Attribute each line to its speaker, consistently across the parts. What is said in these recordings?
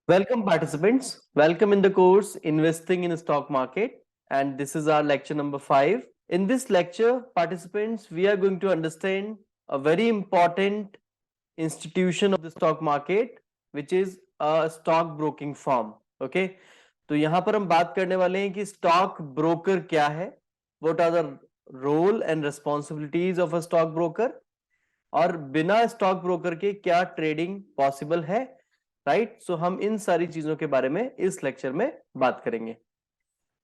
Speaker 1: Welcome participants. Welcome in the course Investing in Stock Market, and this is our lecture number 5. In this lecture, participants, we are going to understand a very important institution of the stock market, which is a stock broking firm. Okay, तो यहाँ पर हम बात करने वाले हैं कि stock broker क्या है, what are the role and responsibilities of a stock broker, और बिना स्टॉक ब्रोकर के क्या ट्रेडिंग पॉसिबल है, राइट। सो हम इन सारी चीजों के बारे में इस लेक्चर में बात करेंगे।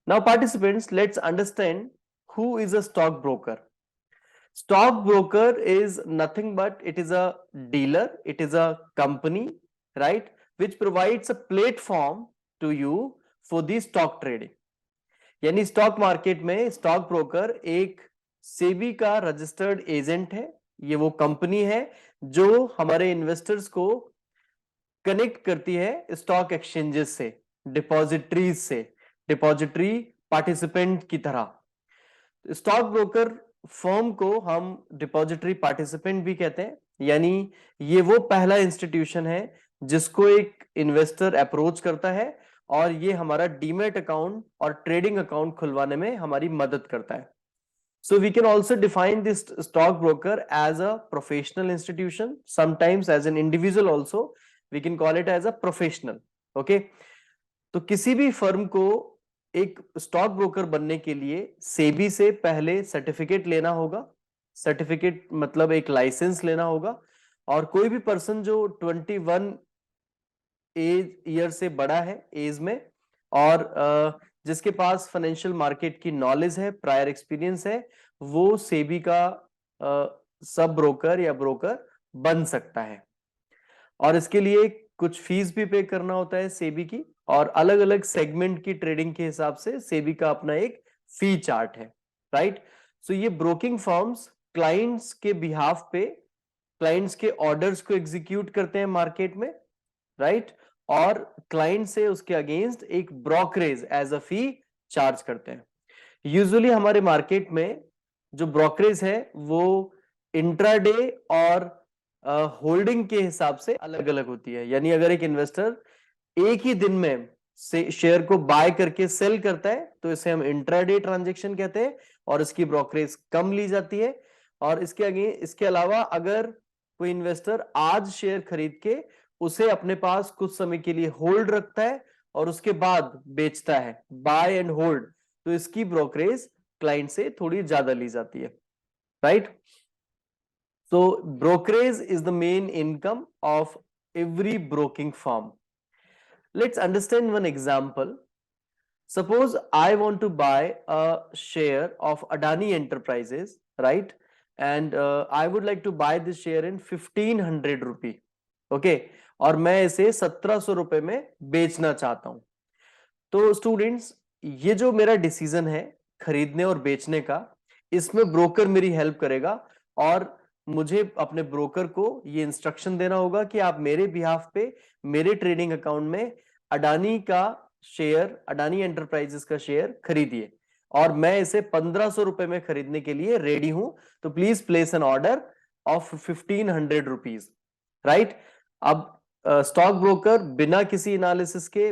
Speaker 1: Now participants, let's understand who is a stock broker. Stock broker is nothing but it is a dealer, it is a company, right, which provides a platform to you for the stock trading. यानी stock market में stock broker एक सेबी का registered agent है। ये वो company है जो हमारे इन्वेस्टर्स को कनेक्ट करती है स्टॉक एक्सचेंजेस से, डिपॉजिटरीज से, डिपॉजिटरी पार्टिसिपेंट की तरह। स्टॉक ब्रोकर फर्म को हम डिपॉजिटरी पार्टिसिपेंट भी कहते हैं। यानी ये वो पहला इंस्टीट्यूशन है जिसको एक इन्वेस्टर अप्रोच करता है और ये हमारा डीमैट अकाउंट और ट्रेडिंग अकाउंट खुलवाने में हमारी मदद करता है। So we can also define this stockbroker as a professional institution, sometimes as an individual also. We can call it as a professional. Okay? तो किसी भी फर्म को एक स्टॉक ब्रोकर बनने के लिए सेबी से पहले सर्टिफिकेट लेना होगा। सर्टिफिकेट मतलब एक लाइसेंस लेना होगा, और कोई भी पर्सन जो 21 एज ईयर से बड़ा है एज में, और जिसके पास फाइनेंशियल मार्केट की नॉलेज है, प्रायर एक्सपीरियंस है, वो सेबी का सब ब्रोकर या ब्रोकर बन सकता है। और इसके लिए कुछ फीस भी पे करना होता है सेबी की, और अलग अलग सेगमेंट की ट्रेडिंग के हिसाब से सेबी का अपना एक फी चार्ट है, राइट। सो ये ब्रोकिंग फर्म्स क्लाइंट्स के बिहाफ पे क्लाइंट्स के ऑर्डर्स को एग्जीक्यूट करते हैं मार्केट में, राइट, और क्लाइंट से उसके अगेंस्ट एक brokerage as a fee charge करते हैं। यूजुअली हमारे मार्केट में जो ब्रोकरेज है वो इंट्राडे और होल्डिंग के हिसाब से अलग अलग होती है। यानी अगर एक इन्वेस्टर एक ही दिन में से शेयर को बाय करके सेल करता है तो इसे हम इंट्राडे ट्रांजैक्शन कहते हैं, और इसकी ब्रोकरेज कम ली जाती है। और इसके अलावा अगर कोई इन्वेस्टर आज शेयर खरीद के उसे अपने पास कुछ समय के लिए होल्ड रखता है और उसके बाद बेचता है, बाय एंड होल्ड, तो इसकी ब्रोकरेज क्लाइंट से थोड़ी ज्यादा ली जाती है, right. So brokerage is the main income of every broking firm. Let's understand one example. Suppose I want to buy a share of Adani Enterprises, right? And I would like to buy this share in 1500 rupee. Okay? और मैं इसे 1700 रुपए में बेचना चाहता हूं। तो students, ये जो मेरा डिसीजन है खरीदने और बेचने का, इसमें ब्रोकर मेरी हेल्प करेगा, और मुझे अपने ब्रोकर को ये इंस्ट्रक्शन देना होगा कि आप मेरे बिहाफ पे मेरे ट्रेडिंग अकाउंट में अडानी का शेयर, अडानी एंटरप्राइजेस का शेयर खरीदिए, और मैं इसे 1500 रुपए में खरीदने के लिए रेडी हूं, तो please place N order of 1500 rupees, right. अब स्टॉक ब्रोकर बिना किसी एनालिसिस के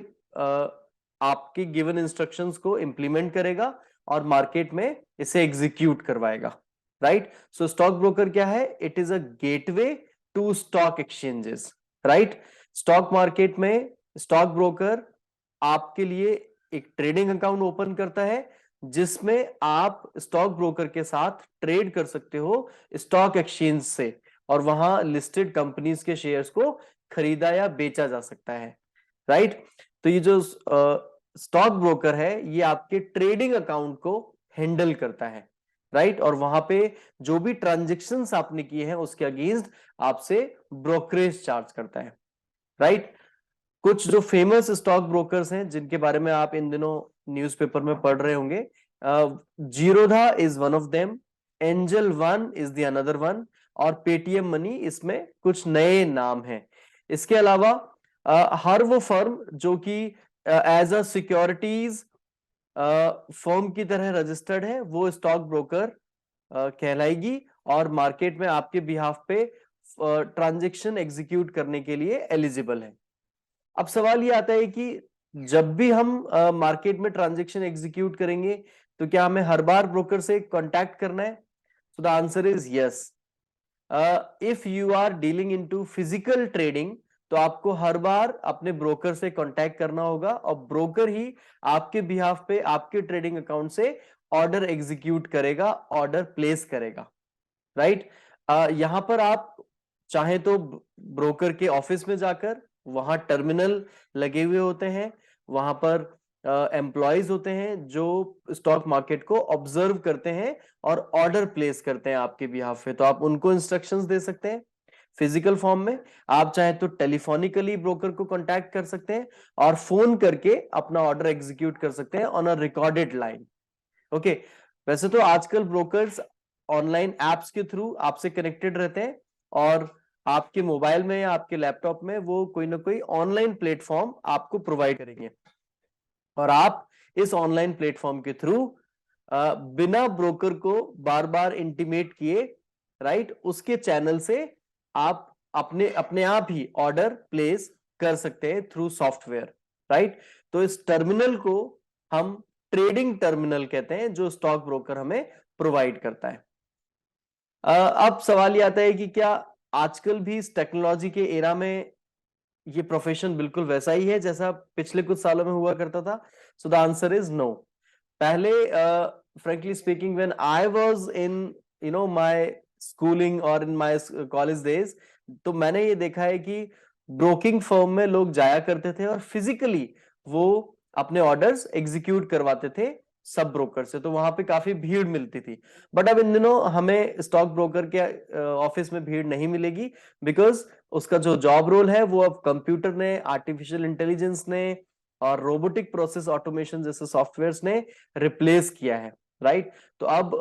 Speaker 1: आपकी गिवन इंस्ट्रक्शंस को इंप्लीमेंट करेगा और मार्केट में इसे एग्जीक्यूट करवाएगा, राइट। सो स्टॉक ब्रोकर क्या है? It is a gateway to stock exchanges, right. Stock market में स्टॉक ब्रोकर आपके लिए एक ट्रेडिंग अकाउंट ओपन करता है जिसमें आप स्टॉक ब्रोकर के साथ ट्रेड कर सकते हो स्टॉक एक्सचेंज से, और वहां लिस्टेड कंपनीज के शेयर्स को खरीदा या बेचा जा सकता है, राइट। तो ये जो स्टॉक ब्रोकर है ये आपके ट्रेडिंग अकाउंट को हैंडल करता है, राइट, और वहां पे जो भी ट्रांजेक्शन्स आपने किए हैं उसके अगेंस्ट आपसे ब्रोकरेज चार्ज करता है, राइट। कुछ जो फेमस स्टॉक ब्रोकर्स हैं जिनके बारे में आप इन दिनों न्यूज़पेपर में पढ़ रहे होंगे, Zerodha is one of them, angel one is the another one, और पेटीएम मनी इसमें कुछ नए नाम हैं। इसके अलावा हर वो फर्म जो कि एज अ सिक्योरिटीज फर्म की तरह रजिस्टर्ड है वो स्टॉक ब्रोकर कहलाएगी, और मार्केट में आपके बिहाफ पे ट्रांजेक्शन एग्जीक्यूट करने के लिए एलिजिबल है। अब सवाल ये आता है कि जब भी हम मार्केट में ट्रांजेक्शन एग्जीक्यूट करेंगे तो क्या हमें हर बार ब्रोकर से कांटेक्ट करना है? So the answer is yes. If you are dealing into physical trading तो आपको हर बार अपने ब्रोकर से कांटेक्ट करना होगा और ब्रोकर ही आपके बिहाफ पे आपके ट्रेडिंग अकाउंट से ऑर्डर एग्जीक्यूट करेगा, ऑर्डर प्लेस करेगा, राइट। यहां पर आप चाहे तो ब्रोकर के ऑफिस में जाकर, वहां टर्मिनल लगे हुए होते हैं, वहां पर एम्प्लॉयज होते हैं जो स्टॉक मार्केट को ऑब्जर्व करते हैं और ऑर्डर प्लेस करते हैं आपके बिहाफ पे, तो आप उनको इंस्ट्रक्शंस दे सकते हैं फिजिकल फॉर्म में। आप चाहे तो टेलीफोनिकली ब्रोकर को कांटेक्ट कर सकते हैं और फोन करके अपना ऑर्डर एग्जीक्यूट कर सकते हैं on a recorded line. Okay, वैसे तो आजकल ब्रोकर्स ऑनलाइन एप्स के थ्रू आपसे कनेक्टेड रहते हैं और आपके मोबाइल में या आपके लैपटॉप में वो कोई ना कोई ऑनलाइन प्लेटफॉर्म आपको प्रोवाइड करेंगे और आप इस ऑनलाइन प्लेटफॉर्म के थ्रू बिना ब्रोकर को बार बार इंटीमेट किए, राइट, उसके चैनल से आप अपने अपने आप ही ऑर्डर प्लेस कर सकते हैं थ्रू सॉफ्टवेयर, राइट। तो इस टर्मिनल को हम ट्रेडिंग टर्मिनल कहते हैं जो स्टॉक ब्रोकर हमें प्रोवाइड करता है। अब सवाल ये आता है कि क्या आजकल भी इस टेक्नोलॉजी के एरा में ये प्रोफेशन बिल्कुल वैसा ही है जैसा पिछले कुछ सालों में हुआ करता था? So the answer is no. पहले frankly speaking when I was in my schooling or in my college days, तो मैंने ये देखा है कि ब्रोकिंग फर्म में लोग जाया करते थे और फिजिकली वो अपने ऑर्डर्स एग्जीक्यूट करवाते थे सब ब्रोकर से, तो वहां पे काफी भीड़ मिलती थी। बट अब इन दिनों हमें स्टॉक ब्रोकर के ऑफिस में भीड़ नहीं मिलेगी, बिकॉज उसका जो जॉब रोल है वो अब कंप्यूटर ने, आर्टिफिशियल इंटेलिजेंस ने और रोबोटिक प्रोसेस ऑटोमेशन जैसे सॉफ्टवेयर्स ने रिप्लेस किया है, राइट। तो अब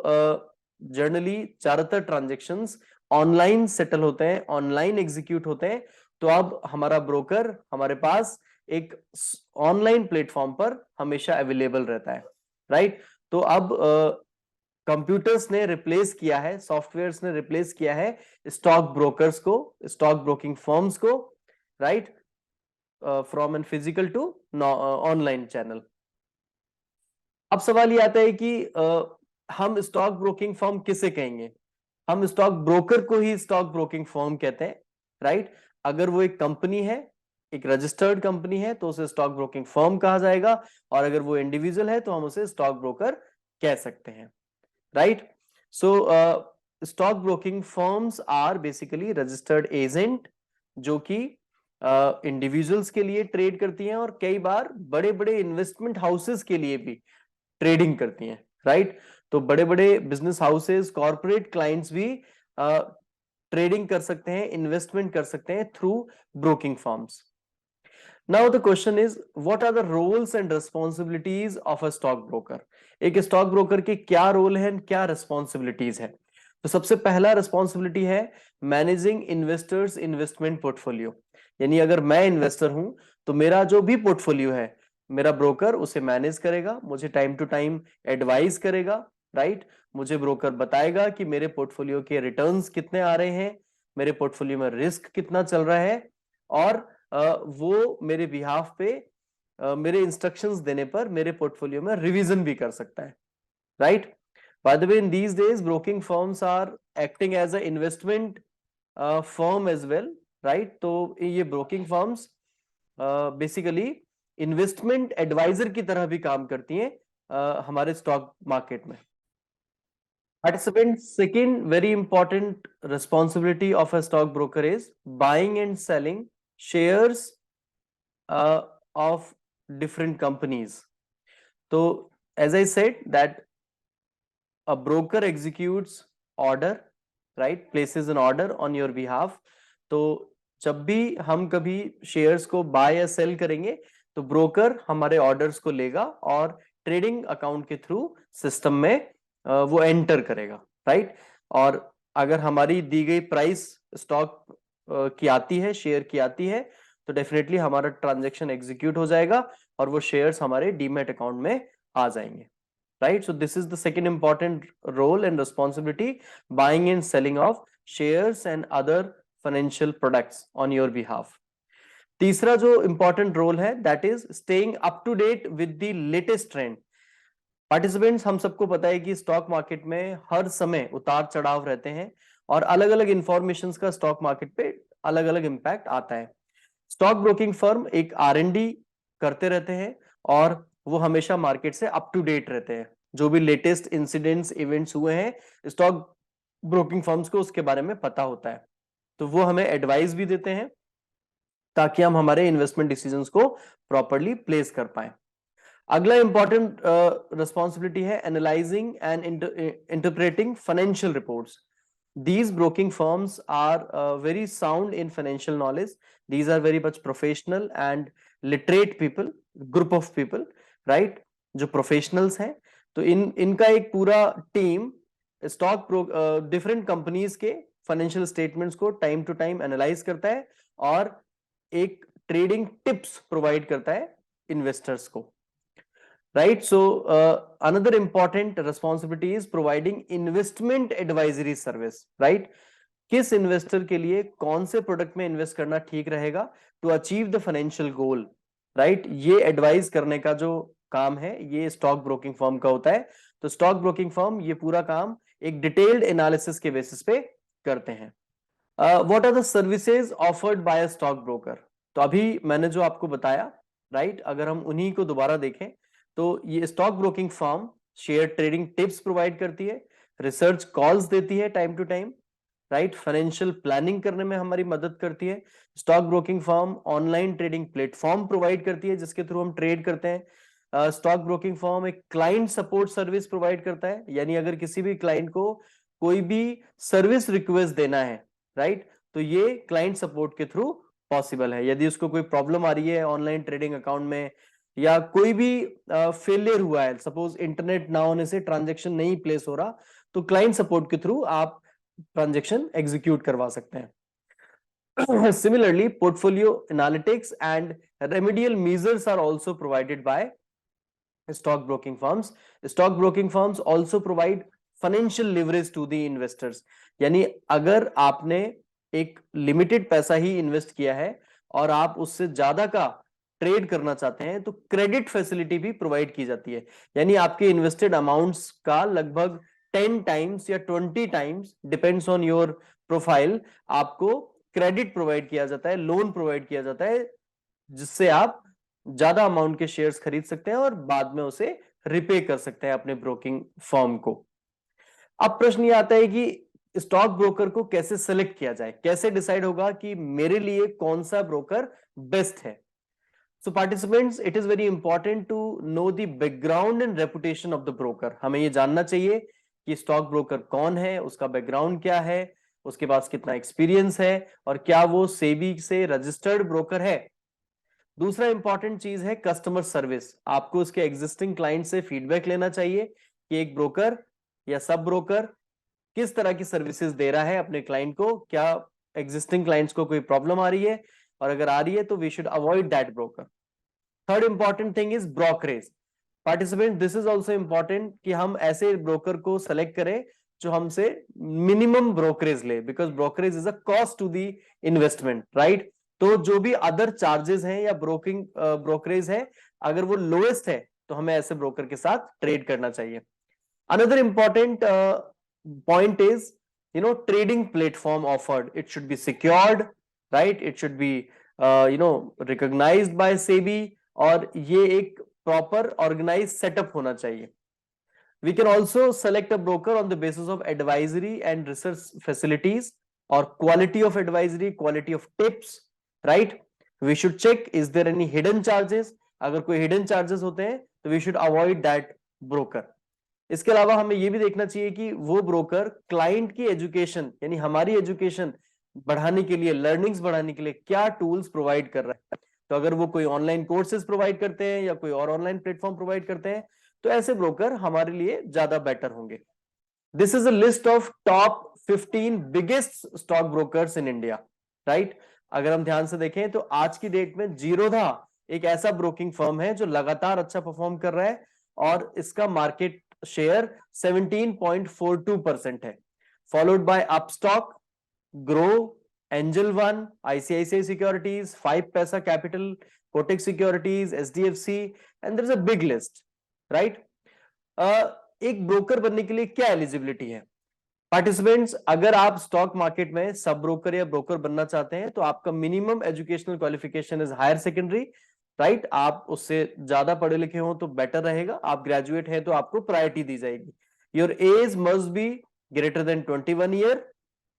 Speaker 1: जनरली ज्यादातर ट्रांजेक्शंस ऑनलाइन सेटल होते हैं, ऑनलाइन एग्जीक्यूट होते हैं। तो अब हमारा ब्रोकर हमारे पास एक ऑनलाइन प्लेटफॉर्म पर हमेशा अवेलेबल रहता है, राइट। तो अब कंप्यूटर्स ने रिप्लेस किया है, सॉफ्टवेयर्स ने रिप्लेस किया है स्टॉक ब्रोकर्स को, स्टॉक ब्रोकिंग फर्म्स को, right, from an physical to online channel. अब सवाल ये आता है कि हम स्टॉक ब्रोकिंग फर्म किसे कहेंगे? हम स्टॉक ब्रोकर को ही स्टॉक ब्रोकिंग फर्म कहते हैं, राइट। अगर वो एक कंपनी है, एक रजिस्टर्ड कंपनी है, तो उसे स्टॉक ब्रोकिंग फर्म कहा जाएगा, और अगर वो इंडिविजुअल है तो हम उसे स्टॉक ब्रोकर कह सकते हैं, right. So stock broking firms are basically registered agent जो कि इंडिविजुअल्स के लिए ट्रेड करती हैं और कई बार बड़े बड़े इन्वेस्टमेंट हाउसेस के लिए भी ट्रेडिंग करती हैं, राइट। तो बड़े बड़े बिजनेस हाउसेस, कॉर्पोरेट क्लाइंट्स भी ट्रेडिंग कर सकते हैं, इन्वेस्टमेंट कर सकते हैं through broking firms. Now the question is what are the roles and responsibilities of a stock broker? एक स्टॉक ब्रोकर के क्या रोल है, क्या रिस्पॉन्सिबिलिटीज है? तो सबसे पहला रिस्पॉन्सिबिलिटी है मैनेजिंग इन्वेस्टर्स इन्वेस्टमेंट पोर्टफोलियो। यानी अगर मैं इन्वेस्टर हूं तो मेरा जो भी पोर्टफोलियो है, मेरा ब्रोकर उसे मैनेज करेगा, मुझे टाइम टू टाइम एडवाइस करेगा, राइट। मुझे ब्रोकर बताएगा कि मेरे पोर्टफोलियो के रिटर्न्स कितने आ रहे हैं, मेरे पोर्टफोलियो में रिस्क कितना चल रहा है, और वो मेरे बिहाफ पे मेरे इंस्ट्रक्शंस देने पर मेरे पोर्टफोलियो में रिवीजन भी कर सकता है, right. By the way in these days broking firms are acting as a investment firm as well, right. तो ये broking firms basically investment advisor की तरह भी काम करती हैं हमारे स्टॉक मार्केट में। Participant, second very important responsibility of a stockbroker is buying and selling shares of different companies. So, as I said, that a broker executes order, right? Places an order on your behalf. तो जब भी हम कभी shares को bye या cell करेंगे तो broker हमारे ऑर्डर्स को लेगा और ट्रेडिंग अकाउंट के थ्रू सिस्टम में वो एंटर करेगा, राइट। और अगर हमारी दी गई प्राइस स्टॉक की आती है, शेयर की आती है, तो डेफिनेटली हमारा ट्रांजैक्शन एग्जीक्यूट हो जाएगा और वो शेयर्स हमारे डीमैट अकाउंट में आ जाएंगे, right? So this is the second important role and responsibility, buying and selling of shares and other financial products on your behalf. तीसरा जो इंपॉर्टेंट रोल है that is staying up to date with the latest trend. Participants, हम सबको पता है कि stock market में हर समय उतार चढ़ाव रहते हैं और अलग अलग इंफॉर्मेशन का स्टॉक मार्केट पे अलग अलग इंपैक्ट आता है। स्टॉक ब्रोकिंग फर्म एक R&D करते रहते हैं और वो हमेशा मार्केट से अप टू डेट रहते हैं। जो भी लेटेस्ट इंसिडेंट्स इवेंट्स हुए हैं स्टॉक ब्रोकिंग फर्म्स को उसके बारे में पता होता है, तो वो हमें एडवाइस भी देते हैं ताकि हम हमारे इन्वेस्टमेंट डिसीजंस को प्रॉपरली प्लेस कर पाए। अगला इंपॉर्टेंट रिस्पॉन्सिबिलिटी है analysing and interpreting financial reports. These broking firms are very sound in financial knowledge. These are very much professional and literate people, group of people, right? जो professionals हैं, तो इनका एक पूरा टीम स्टॉक डिफरेंट कंपनीज के financial statements को time to time analyse करता है और एक ट्रेडिंग टिप्स प्रोवाइड करता है इन्वेस्टर्स को, right? So another important responsibility is providing investment advisory service, right? किस इन्वेस्टर के लिए कौन से प्रोडक्ट में इन्वेस्ट करना ठीक रहेगा to achieve the financial goal, right? ये एडवाइस करने का जो काम है ये स्टॉक ब्रोकिंग फर्म का होता है। तो स्टॉक ब्रोकिंग फर्म ये पूरा काम एक डिटेल्ड एनालिसिस के बेसिस पे करते हैं। What are the services offered by a stock broker? तो अभी मैंने जो आपको बताया, राइट, अगर हम उन्हीं को दोबारा देखें तो ये stock broking firm share trading tips provide करती है, रिसर्च कॉल्स देती है time to time, right, financial planning करने में हमारी मदद करती है। Stock broking firm online trading platform provide करती है जिसके थ्रू हम ट्रेड करते हैं। स्टॉक ब्रोकिंग फर्म एक क्लाइंट सपोर्ट सर्विस प्रोवाइड करता है, यानी अगर किसी भी क्लाइंट को कोई भी सर्विस रिक्वेस्ट देना है, राइट, तो ये क्लाइंट सपोर्ट के थ्रू पॉसिबल है। यदि उसको कोई प्रॉब्लम आ रही है ऑनलाइन ट्रेडिंग अकाउंट में या कोई भी फेलियर हुआ है, सपोज इंटरनेट ना होने से ट्रांजेक्शन नहीं प्लेस हो रहा, तो क्लाइंट सपोर्ट के थ्रू आप ट्रांजेक्शन एग्जीक्यूट करवा सकते हैं। Similarly, portfolio analytics and remedial measures are also provided by stock broking firms. Stock broking firms also provide financial leverage to the investors. यानी अगर आपने एक लिमिटेड पैसा ही इन्वेस्ट किया है और आप उससे ज्यादा का ट्रेड करना चाहते हैं तो क्रेडिट फैसिलिटी भी प्रोवाइड की जाती है, यानी आपके इन्वेस्टेड अमाउंट्स का लगभग 10 टाइम्स या 20 times, depends on your profile, आपको क्रेडिट प्रोवाइड किया जाता है, लोन प्रोवाइड किया जाता है, जिससे आप ज्यादा अमाउंट के शेयर्स खरीद सकते हैं और बाद में उसे रिपे कर सकते हैं अपने ब्रोकिंग फर्म को। अब प्रश्न ये आता है कि स्टॉक ब्रोकर को कैसे सेलेक्ट किया जाए, कैसे डिसाइड होगा कि मेरे लिए कौन सा ब्रोकर बेस्ट है? So participants, it is very important to know the background and reputation of the broker. हमें ये जानना चाहिए कि स्टॉक ब्रोकर कौन है, उसका बैकग्राउंड क्या है, उसके पास कितना एक्सपीरियंस है और क्या वो सेबी से रजिस्टर्ड ब्रोकर है। दूसरा इंपॉर्टेंट चीज है कस्टमर सर्विस। आपको उसके एग्जिस्टिंग क्लाइंट से फीडबैक लेना चाहिए कि एक ब्रोकर या सब ब्रोकर किस तरह की सर्विसेज दे रहा है अपने क्लाइंट को, क्या एग्जिस्टिंग क्लाइंट्स को कोई प्रॉब्लम आ रही है, और अगर आ रही है तो we should avoid that broker. Third important thing is brokerage. Participant, this is also important कि हम ऐसे ब्रोकर को सेलेक्ट करें जो हमसे मिनिमम ब्रोकरेज ले, because brokerage is a cost to the investment, right? तो जो भी अदर चार्जेस हैं या ब्रोकरेज है, अगर वो लोएस्ट है तो हमें ऐसे ब्रोकर के साथ ट्रेड करना चाहिए। Another important point is trading platform offered, it should be secured, right? It should be recognized by SEBI, और ये एक प्रॉपर ऑर्गेनाइज सेटअप होना चाहिए। We can also select a broker on the basis of advisory and research facilities or quality of advisory, quality of tips, right? We should check, is there any hidden charges? अगर कोई hidden charges होते हैं तो we should avoid that broker. इसके अलावा हमें यह भी देखना चाहिए कि वो ब्रोकर क्लाइंट की एजुकेशन, यानी हमारी एजुकेशन बढ़ाने के लिए, लर्निंग्स बढ़ाने के लिए क्या टूल्स प्रोवाइड कर रहा है। तो अगर वो कोई ऑनलाइन कोर्सेज प्रोवाइड करते हैं या कोई और ऑनलाइन प्लेटफॉर्म प्रोवाइड करते हैं तो ऐसे ब्रोकर हमारे लिए ज्यादा बेटर होंगे। This is a list of top 15 biggest stock brokers in India, right? अगर हम ध्यान से देखें तो आज की डेट में जीरोधा एक ऐसा ब्रोकिंग फर्म है जो लगातार अच्छा परफॉर्म कर रहा है और इसका मार्केट शेयर 17.42% है, followed by Upstox, grow Angel One, ICICI Securities, 5 Paisa Capital, Kotak Securities, SDFC, and there is a big list, right? एक ब्रोकर बनने के लिए क्या एलिजिबिलिटी है? पार्टिसिपेंट्स, अगर आप स्टॉक मार्केट में सब ब्रोकर या ब्रोकर बनना चाहते हैं तो आपका minimum educational qualification is higher secondary, right? आप उससे ज्यादा पढ़े लिखे हो तो बेटर रहेगा, आप ग्रेजुएट हैं तो आपको प्रायोरिटी दी जाएगी. Your age must be greater than 21 year,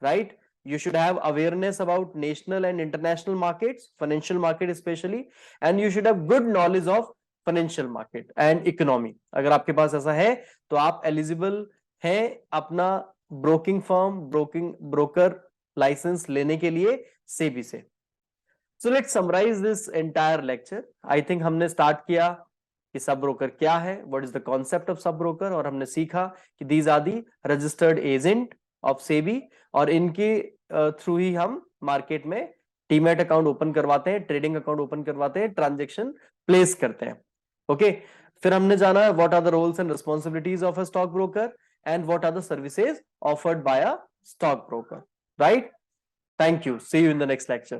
Speaker 1: right? You should have awareness about national and international markets, financial market especially, and you should have good knowledge of financial market and economy. अगर आपके पास ऐसा है तो आप eligible हैं अपना broking firm, broker licence लेने के लिए सेबी से. So let's summarize this entire lecture. I think हमने स्टार्ट किया कि सब ब्रोकर क्या है, what is the concept of sub broker, और हमने सीखा कि these are the registered agent of SEBI, और इनके थ्रू ही हम मार्केट में डीमैट अकाउंट ओपन करवाते हैं, ट्रेडिंग अकाउंट ओपन करवाते हैं, ट्रांजेक्शन प्लेस करते हैं. ओके, फिर हमने जाना what are the roles and responsibilities of a stock broker and what are the services offered by a stockbroker, right? Thank you. See you in the next lecture.